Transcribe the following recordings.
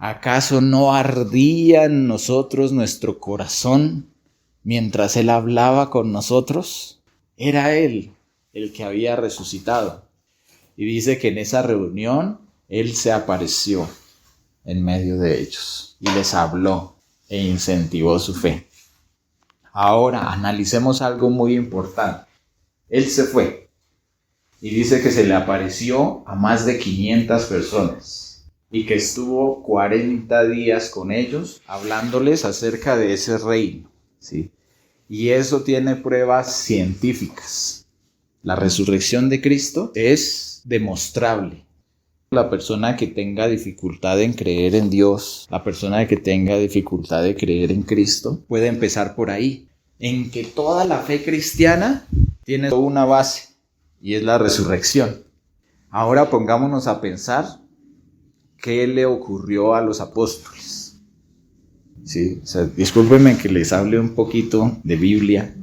¿Acaso no ardía en nosotros nuestro corazón mientras Él hablaba con nosotros? Era Él el que había resucitado. Y dice que en esa reunión Él se apareció en medio de ellos y les habló e incentivó su fe. Ahora analicemos algo muy importante. Él se fue y dice que se le apareció a más de 500 personas y que estuvo 40 días con ellos hablándoles acerca de ese reino, ¿sí? Y eso tiene pruebas científicas. La resurrección de Cristo es demostrable. La persona que tenga dificultad en creer en Dios, la persona que tenga dificultad de creer en Cristo, puede empezar por ahí, en que toda la fe cristiana tiene una base y es la resurrección. Ahora pongámonos a pensar qué le ocurrió a los apóstoles. Sí, discúlpenme que les hable un poquito de Biblia.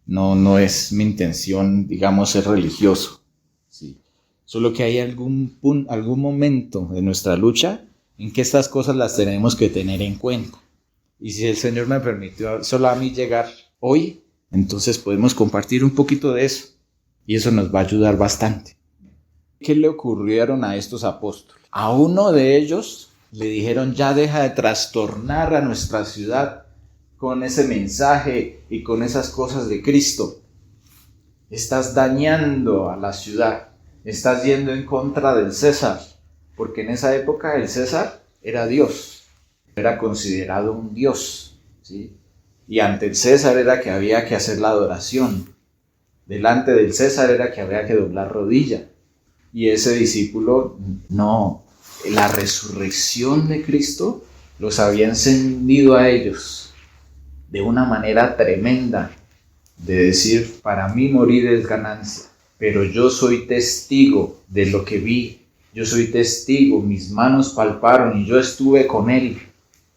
No es mi intención, digamos, ser religioso. Sí. Solo que hay algún momento de nuestra lucha en que estas cosas las tenemos que tener en cuenta. Y si el Señor me permitió solo a mí llegar hoy, entonces podemos compartir un poquito de eso. Y eso nos va a ayudar bastante. ¿Qué le ocurrieron a estos apóstoles? A uno de ellos le dijeron: ya deja de trastornar a nuestra ciudad con ese mensaje y con esas cosas de Cristo. Estás dañando a la ciudad. Estás yendo en contra del César, porque en esa época el César era Dios, era considerado un Dios, ¿sí? Y ante el César era que había que hacer la adoración, delante del César era que había que doblar rodilla, y ese discípulo, no, la resurrección de Cristo los había encendido a ellos de una manera tremenda, de decir: para mí morir es ganancia. Pero yo soy testigo de lo que vi, yo soy testigo, mis manos palparon y yo estuve con Él.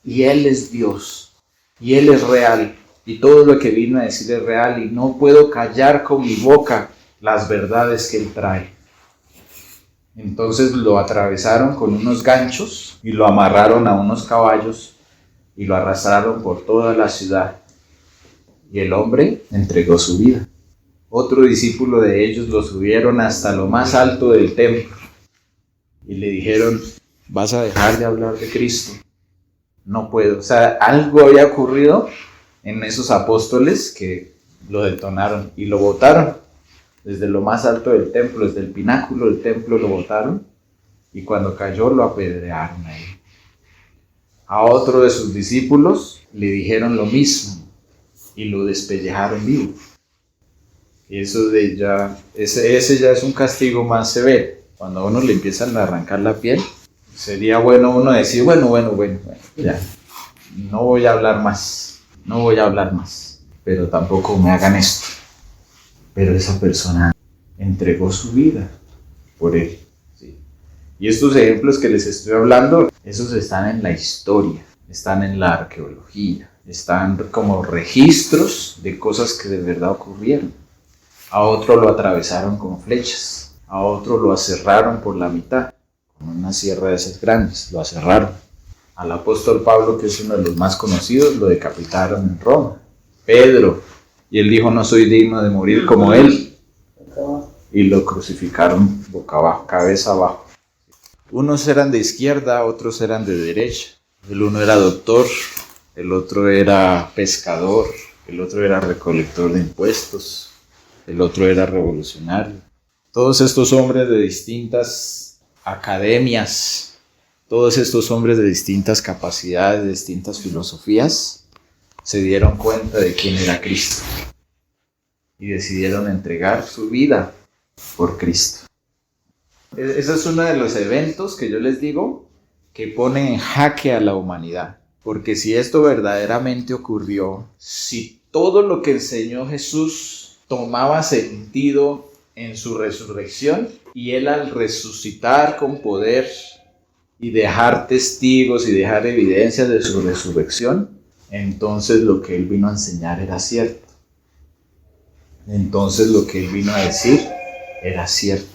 Y Él es Dios, y Él es real, y todo lo que vino a decir es real, y no puedo callar con mi boca las verdades que Él trae. Entonces lo atravesaron con unos ganchos y lo amarraron a unos caballos y lo arrastraron por toda la ciudad. Y el hombre entregó su vida. Otro discípulo de ellos lo subieron hasta lo más alto del templo y le dijeron: ¿vas a dejar de hablar de Cristo? No puedo. O sea, algo había ocurrido en esos apóstoles que lo detonaron y lo botaron desde lo más alto del templo, desde el pináculo del templo lo botaron, y cuando cayó lo apedrearon ahí. A otro de sus discípulos le dijeron lo mismo y lo despellejaron vivo. Y ese ya es un castigo más severo. Cuando a uno le empiezan a arrancar la piel, sería bueno uno decir: bueno, ya, no voy a hablar más, pero tampoco me hagan esto. Pero esa persona entregó su vida por Él, ¿sí? Y estos ejemplos que les estoy hablando, esos están en la historia, están en la arqueología, están como registros de cosas que de verdad ocurrieron. A otro lo atravesaron con flechas, a otro lo aserraron por la mitad, con una sierra de esas grandes, lo aserraron. Al apóstol Pablo, que es uno de los más conocidos, lo decapitaron en Roma. Pedro, y él dijo: no soy digno de morir como él, y lo crucificaron boca abajo, cabeza abajo. Unos eran de izquierda, otros eran de derecha. El uno era doctor, el otro era pescador, el otro era recolector de impuestos, el otro era revolucionario. Todos estos hombres de distintas academias, todos estos hombres de distintas capacidades, de distintas filosofías, se dieron cuenta de quién era Cristo y decidieron entregar su vida por Cristo. Ese es uno de los eventos que yo les digo que pone en jaque a la humanidad. Porque si esto verdaderamente ocurrió, si todo lo que enseñó Jesús tomaba sentido en su resurrección, y Él al resucitar con poder y dejar testigos y dejar evidencias de su resurrección, entonces lo que Él vino a enseñar era cierto. Entonces lo que Él vino a decir era cierto.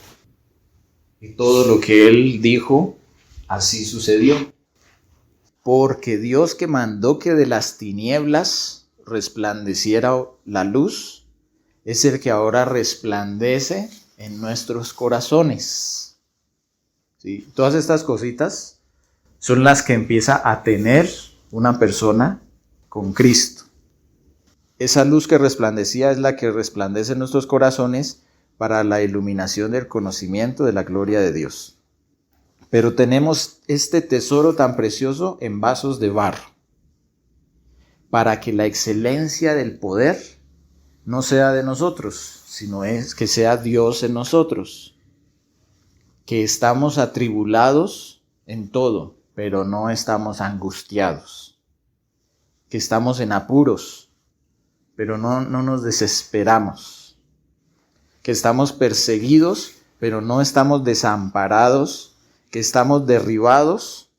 Y todo lo que Él dijo, así sucedió. Porque Dios, que mandó que de las tinieblas resplandeciera la luz, es el que ahora resplandece en nuestros corazones. ¿Sí? Todas estas cositas son las que empieza a tener una persona con Cristo. Esa luz que resplandecía es la que resplandece en nuestros corazones para la iluminación del conocimiento de la gloria de Dios. Pero tenemos este tesoro tan precioso en vasos de barro, para que la excelencia del poder no sea de nosotros, sino es que sea Dios en nosotros. Que estamos atribulados en todo, pero no estamos angustiados. Que estamos en apuros, pero no nos desesperamos. Que estamos perseguidos, pero no estamos desamparados. Que estamos derribados,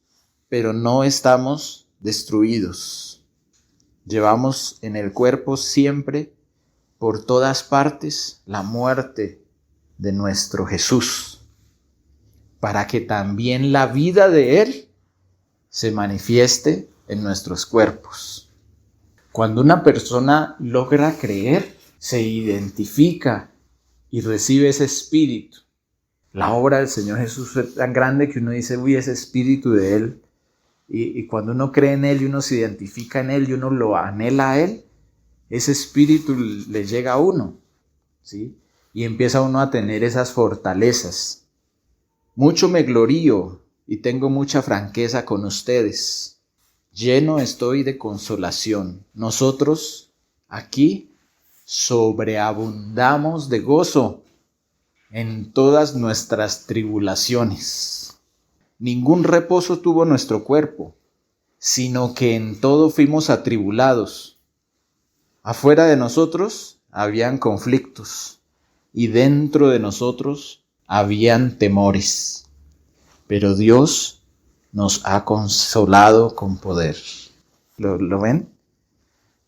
pero no estamos destruidos. Llevamos en el cuerpo siempre, por todas partes, la muerte de nuestro Jesús, para que también la vida de Él se manifieste en nuestros cuerpos. Cuando una persona logra creer, se identifica y recibe ese espíritu. La obra del Señor Jesús es tan grande que uno dice, uy, ese espíritu de Él. Y cuando uno cree en Él y uno se identifica en Él y uno lo anhela a Él, ese espíritu le llega a uno, ¿sí? Y empieza uno a tener esas fortalezas. Mucho me glorío y tengo mucha franqueza con ustedes. Lleno estoy de consolación. Nosotros aquí sobreabundamos de gozo en todas nuestras tribulaciones. Ningún reposo tuvo nuestro cuerpo, sino que en todo fuimos atribulados. Afuera de nosotros habían conflictos, y dentro de nosotros habían temores. Pero Dios nos ha consolado con poder. ¿Lo ven?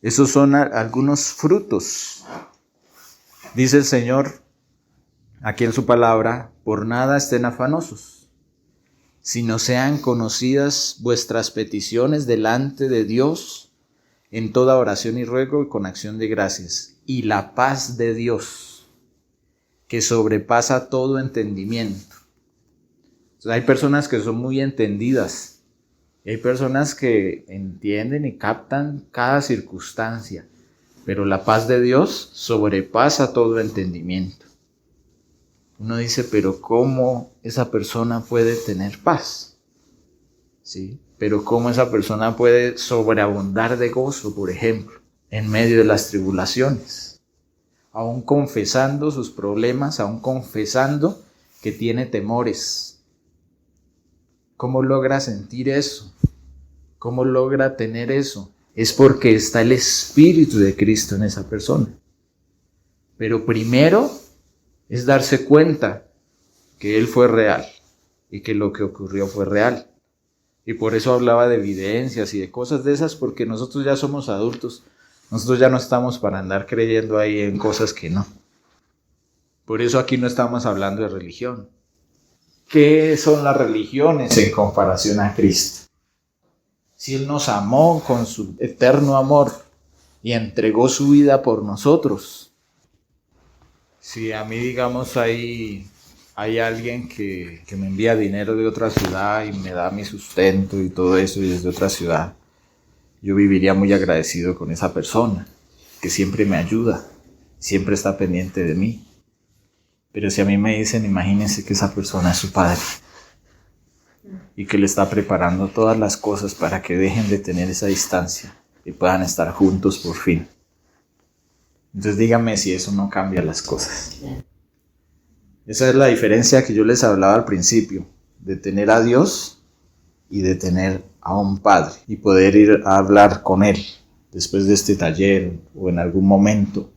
Esos son algunos frutos. Dice el Señor aquí en su palabra, por nada estén afanosos, sino sean conocidas vuestras peticiones delante de Dios en toda oración y ruego y con acción de gracias. Y la paz de Dios, que sobrepasa todo entendimiento. Entonces, hay personas que son muy entendidas, y hay personas que entienden y captan cada circunstancia, pero la paz de Dios sobrepasa todo entendimiento. Uno dice, pero ¿cómo esa persona puede tener paz? ¿Sí? Pero ¿cómo esa persona puede sobreabundar de gozo, por ejemplo, en medio de las tribulaciones? Aún confesando sus problemas, aún confesando que tiene temores. ¿Cómo logra sentir eso? ¿Cómo logra tener eso? Es porque está el Espíritu de Cristo en esa persona. Pero primero es darse cuenta que Él fue real y que lo que ocurrió fue real. Y por eso hablaba de evidencias y de cosas de esas, porque nosotros ya somos adultos. Nosotros ya no estamos para andar creyendo ahí en cosas que no. Por eso aquí no estamos hablando de religión. ¿Qué son las religiones en comparación a Cristo? Si Él nos amó con su eterno amor y entregó su vida por nosotros. Si a mí, digamos, hay alguien que me envía dinero de otra ciudad y me da mi sustento y todo eso y desde otra ciudad, yo viviría muy agradecido con esa persona, que siempre me ayuda, siempre está pendiente de mí. Pero si a mí me dicen, imagínense que esa persona es su padre y que le está preparando todas las cosas para que dejen de tener esa distancia y puedan estar juntos por fin. Entonces díganme si eso no cambia las cosas. Esa es la diferencia que yo les hablaba al principio, de tener a Dios y de tener a un Padre y poder ir a hablar con Él después de este taller o en algún momento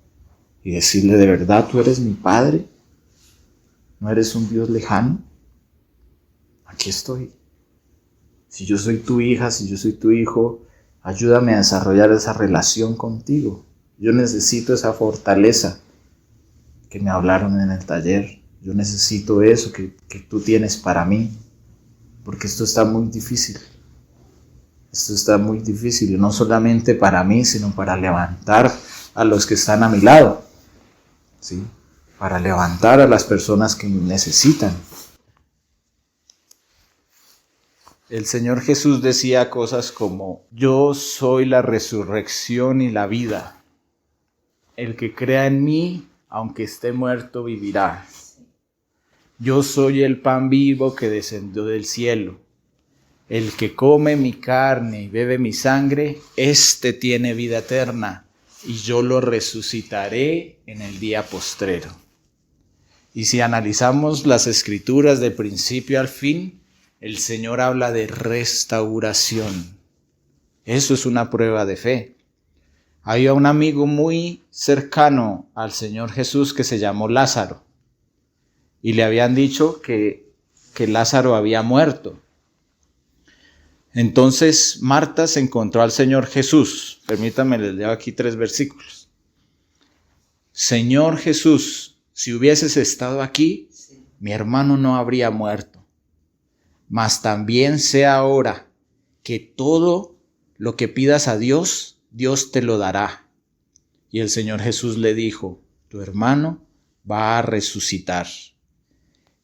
y decirle, ¿de verdad tú eres mi Padre? ¿No eres un Dios lejano? Aquí estoy. Si yo soy tu hija, si yo soy tu hijo, ayúdame a desarrollar esa relación contigo. Yo necesito esa fortaleza que me hablaron en el taller. Yo necesito eso que tú tienes para mí, porque esto está muy difícil. esto está muy difícil, y no solamente para mí, sino para levantar a los que están a mi lado, ¿sí? Para levantar a las personas que necesitan. El Señor Jesús decía cosas como: yo soy la resurrección y la vida. El que crea en mí, aunque esté muerto, vivirá. Yo soy el pan vivo que descendió del cielo. El que come mi carne y bebe mi sangre, éste tiene vida eterna, y yo lo resucitaré en el día postrero. Y si analizamos las Escrituras de principio al fin, el Señor habla de restauración. Eso es una prueba de fe. Había un amigo muy cercano al Señor Jesús que se llamó Lázaro, y le habían dicho que Lázaro había muerto. Entonces Marta se encontró al Señor Jesús. Permítanme, les leo aquí 3 versículos. Señor Jesús, si hubieses estado aquí, mi hermano no habría muerto. Mas también sé ahora que todo lo que pidas a Dios, Dios te lo dará. Y el Señor Jesús le dijo: tu hermano va a resucitar.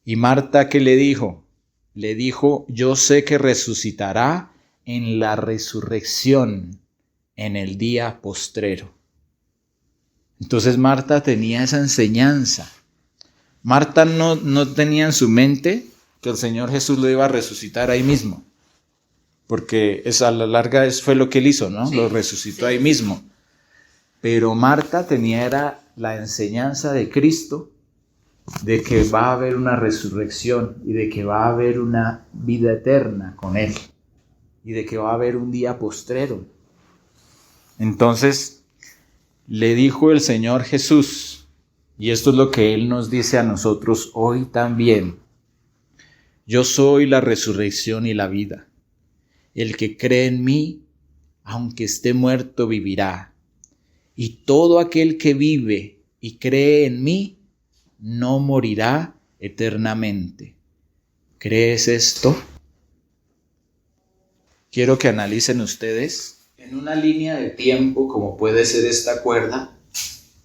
Y Marta, ¿qué le dijo? Le dijo: yo sé que resucitará en la resurrección, en el día postrero. Entonces Marta tenía esa enseñanza. Marta no tenía en su mente que el Señor Jesús lo iba a resucitar ahí mismo, porque a la larga fue lo que él hizo, ¿no? Sí, lo resucitó ahí mismo. Pero Marta era la enseñanza de Cristo, de que va a haber una resurrección y de que va a haber una vida eterna con Él y de que va a haber un día postrero. Entonces le dijo el Señor Jesús, y esto es lo que Él nos dice a nosotros hoy también: yo soy la resurrección y la vida. El que cree en mí, aunque esté muerto, vivirá. Y todo aquel que vive y cree en mí, no morirá eternamente. ¿Crees esto? Quiero que analicen ustedes, en una línea de tiempo como puede ser esta cuerda,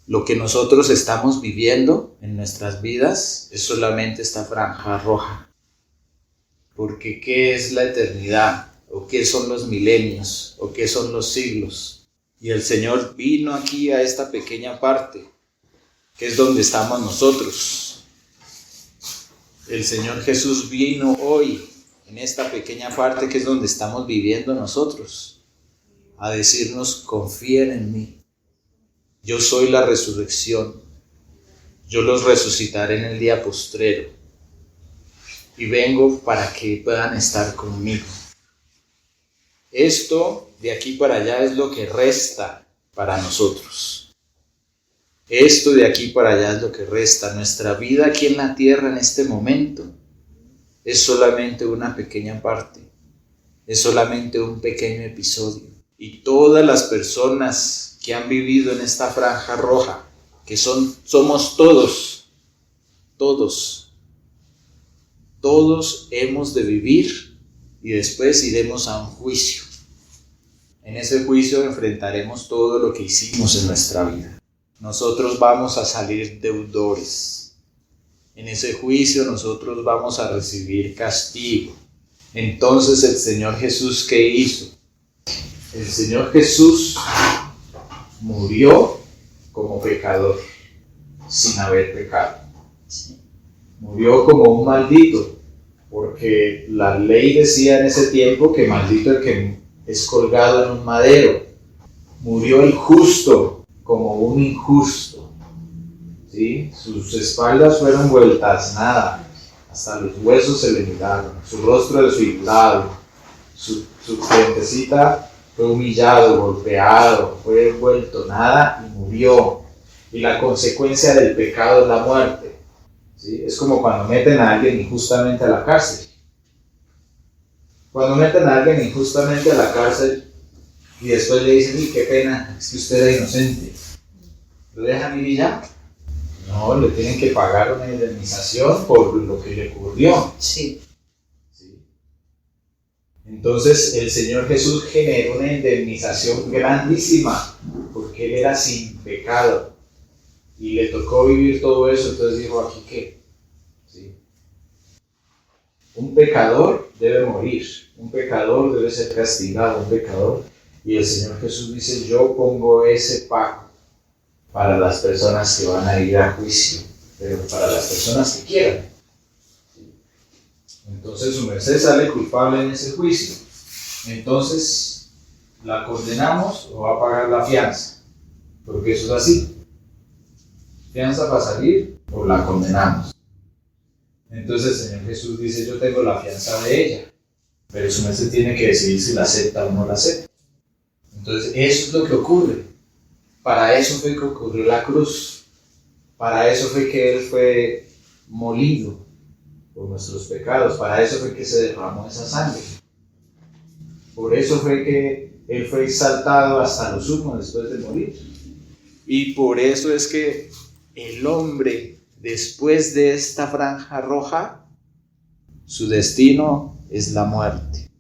lo que nosotros estamos viviendo en nuestras vidas es solamente esta franja roja. Porque ¿qué es la eternidad? ¿O qué son los milenios? ¿O qué son los siglos? Y el Señor vino aquí a esta pequeña parte, que es donde estamos nosotros. El Señor Jesús vino hoy en esta pequeña parte que es donde estamos viviendo nosotros, a decirnos: confíen en mí. Yo soy la resurrección. Yo los resucitaré en el día postrero. Y vengo para que puedan estar conmigo. Esto de aquí para allá es lo que resta para nosotros. Esto de aquí para allá es lo que resta. Nuestra vida aquí en la tierra en este momento es solamente una pequeña parte. Es solamente un pequeño episodio. Y todas las personas que han vivido en esta franja roja, que somos todos hemos de vivir y después iremos a un juicio. En ese juicio enfrentaremos todo lo que hicimos en nuestra vida. Nosotros vamos a salir deudores. En ese juicio nosotros vamos a recibir castigo. Entonces el Señor Jesús, ¿qué hizo? El Señor Jesús murió como pecador, sin haber pecado. Murió como un maldito, porque la ley decía en ese tiempo que maldito el que es colgado en un madero. Murió el justo como un injusto, ¿sí? Sus espaldas fueron vueltas nada, hasta los huesos se le miraron, su rostro desfigurado, su frentecita fue humillado, golpeado, fue vuelto nada y murió. Y la consecuencia del pecado es la muerte. ¿Sí? Es como cuando meten a alguien injustamente a la cárcel. Cuando meten a alguien injustamente a la cárcel y después le dicen: qué pena, es que usted era inocente, ¿lo dejan ir y ya? No, le tienen que pagar una indemnización por lo que le ocurrió. Sí. Entonces el Señor Jesús generó una indemnización grandísima, porque Él era sin pecado y le tocó vivir todo eso. Entonces dijo, ¿aquí qué? ¿Sí? Un pecador debe morir, un pecador debe ser castigado, un pecador. Y el Señor Jesús dice, yo pongo ese pago para las personas que van a ir a juicio, pero para las personas que quieran. Entonces su merced sale culpable en ese juicio. Entonces, ¿la condenamos o va a pagar la fianza? Porque eso es así. Fianza para salir o la condenamos. Entonces el Señor Jesús dice, yo tengo la fianza de ella, pero su merced tiene que decidir si la acepta o no la acepta. Entonces eso es lo que ocurre. Para eso fue que ocurrió la cruz. Para eso fue que Él fue molido por nuestros pecados. Para eso fue que se derramó esa sangre. Por eso fue que Él fue exaltado hasta lo sumo después de morir. Y por eso es que el hombre, después de esta franja roja, su destino es la muerte.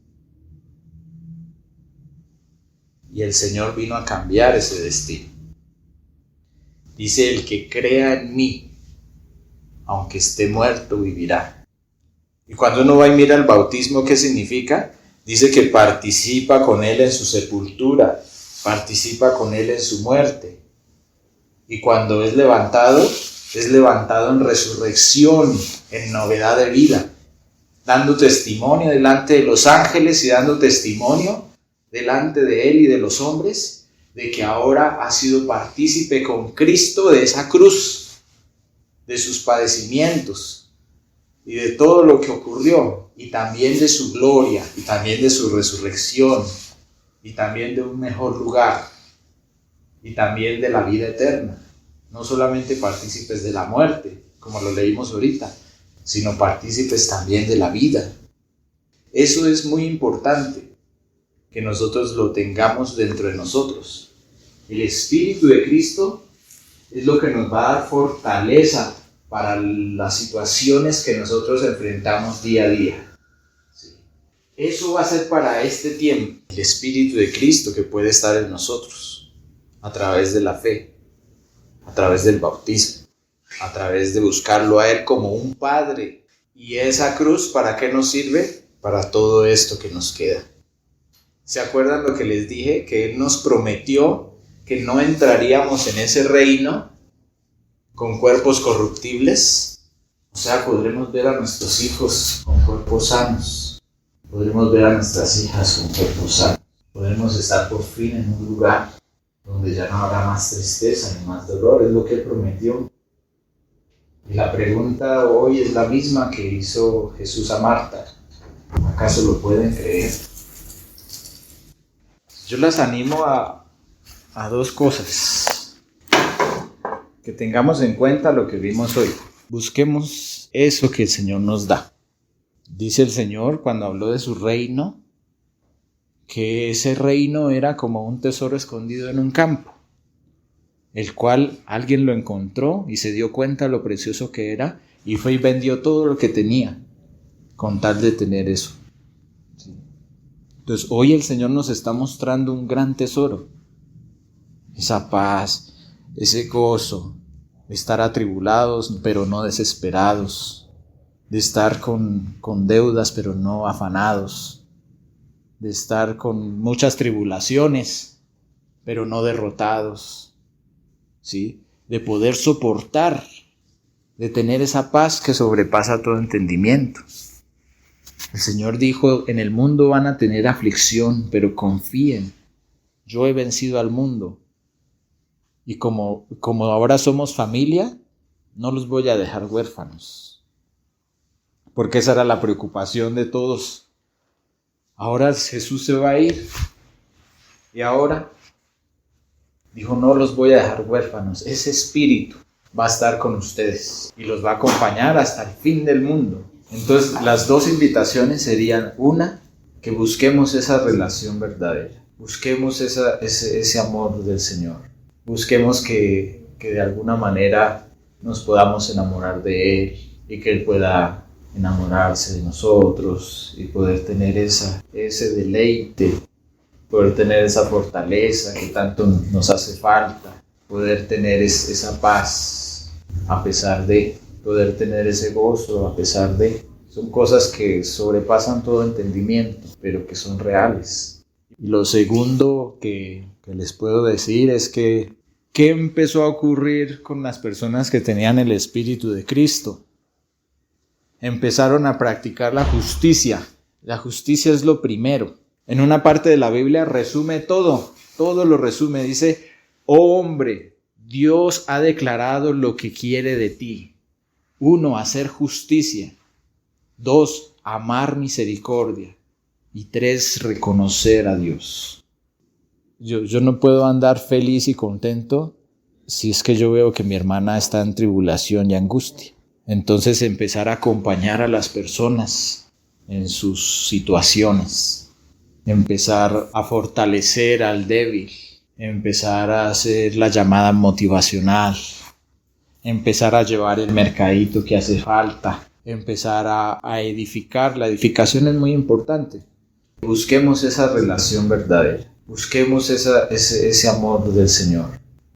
Y el Señor vino a cambiar ese destino. Dice, el que crea en mí, aunque esté muerto, vivirá. Y cuando uno va y mira el bautismo, ¿qué significa? Dice que participa con Él en su sepultura, participa con Él en su muerte. Y cuando es levantado en resurrección, en novedad de vida, dando testimonio delante de los ángeles y dando testimonio delante de Él y de los hombres, de que ahora ha sido partícipe con Cristo de esa cruz, de sus padecimientos y de todo lo que ocurrió, y también de su gloria, y también de su resurrección, y también de un mejor lugar, y también de la vida eterna. No solamente partícipes de la muerte, como lo leímos ahorita, sino partícipes también de la vida. Eso es muy importante, que nosotros lo tengamos dentro de nosotros. El Espíritu de Cristo es lo que nos va a dar fortaleza para las situaciones que nosotros enfrentamos día a día. Sí. Eso va a ser para este tiempo. El Espíritu de Cristo que puede estar en nosotros a través de la fe, a través del bautismo, a través de buscarlo a Él como un Padre. ¿Y esa cruz para qué nos sirve? Para todo esto que nos queda. ¿Se acuerdan lo que les dije? Que Él nos prometió que no entraríamos en ese reino con cuerpos corruptibles. O sea, podremos ver a nuestros hijos con cuerpos sanos. Podremos ver a nuestras hijas con cuerpos sanos. Podremos estar por fin en un lugar donde ya no habrá más tristeza ni más dolor. Es lo que Él prometió. Y la pregunta hoy es la misma que hizo Jesús a Marta. ¿Acaso lo pueden creer? Yo las animo a dos cosas. Que tengamos en cuenta lo que vimos hoy. Busquemos eso que el Señor nos da. Dice el Señor cuando habló de su reino, que ese reino era como un tesoro escondido en un campo, el cual alguien lo encontró y se dio cuenta de lo precioso que era y fue y vendió todo lo que tenía con tal de tener eso. ¿Sí? Entonces hoy el Señor nos está mostrando un gran tesoro. Esa paz, ese gozo, de estar atribulados pero no desesperados, de estar con deudas pero no afanados, de estar con muchas tribulaciones pero no derrotados, ¿sí? De poder soportar, de tener esa paz que sobrepasa todo entendimiento. El Señor dijo, en el mundo van a tener aflicción, pero confíen, yo he vencido al mundo. Y como ahora somos familia, no los voy a dejar huérfanos. Porque esa era la preocupación de todos. Ahora Jesús se va a ir. Y ahora dijo, no los voy a dejar huérfanos. Ese espíritu va a estar con ustedes y los va a acompañar hasta el fin del mundo. Entonces las dos invitaciones serían, una, que busquemos esa relación verdadera. Busquemos ese amor del Señor. Busquemos que de alguna manera nos podamos enamorar de Él y que Él pueda enamorarse de nosotros y poder tener ese deleite, poder tener esa fortaleza que tanto nos hace falta, poder tener esa paz a pesar de, poder tener ese gozo a pesar de. Son cosas que sobrepasan todo entendimiento, pero que son reales. Y lo segundo que les puedo decir es que ¿qué empezó a ocurrir con las personas que tenían el Espíritu de Cristo? Empezaron a practicar la justicia. La justicia es lo primero. En una parte de la Biblia resume todo lo resume. Dice, oh hombre, Dios ha declarado lo que quiere de ti. 1, hacer justicia. 2, amar misericordia. Y 3, reconocer a Dios. Yo no puedo andar feliz y contento si es que yo veo que mi hermana está en tribulación y angustia. Entonces empezar a acompañar a las personas en sus situaciones. Empezar a fortalecer al débil. Empezar a hacer la llamada motivacional. Empezar a llevar el mercadito que hace falta. Empezar a edificar. La edificación es muy importante. Busquemos esa relación verdadera. Busquemos ese amor del Señor.